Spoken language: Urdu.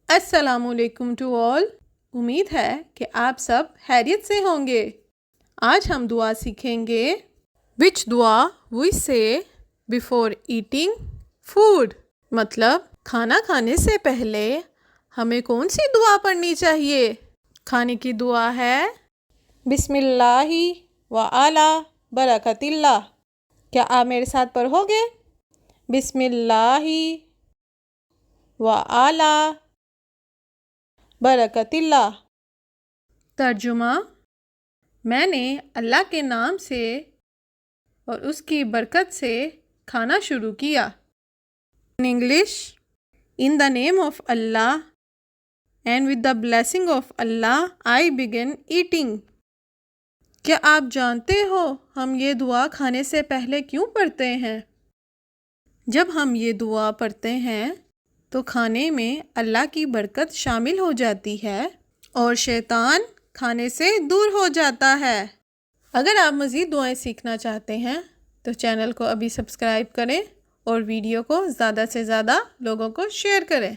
السلام علیکم ٹو آل. امید ہے کہ آپ سب خیریت سے ہوں گے. آج ہم دعا سیکھیں گے. وچ دعا وی سے بیفور ایٹنگ فوڈ. مطلب کھانا کھانے سے پہلے ہمیں کون سی دعا پڑھنی چاہیے؟ کھانے کی دعا ہے بسم اللہ و اعلی برکت اللہ. کیا آپ میرے ساتھ پڑھو گے؟ بسم اللہ و اعلی برکت اللہ. ترجمہ: میں نے اللہ کے نام سے اور اس کی برکت سے کھانا شروع کیا. In English, in the name of Allah and with the blessing of Allah, I began eating. کیا آپ جانتے ہو ہم یہ دعا کھانے سے پہلے کیوں پڑھتے ہیں؟ جب ہم یہ دعا پڑھتے ہیں تو کھانے میں اللہ کی برکت شامل ہو جاتی ہے اور شیطان کھانے سے دور ہو جاتا ہے. اگر آپ مزید دعائیں سیکھنا چاہتے ہیں تو چینل کو ابھی سبسکرائب کریں اور ویڈیو کو زیادہ سے زیادہ لوگوں کو شیئر کریں.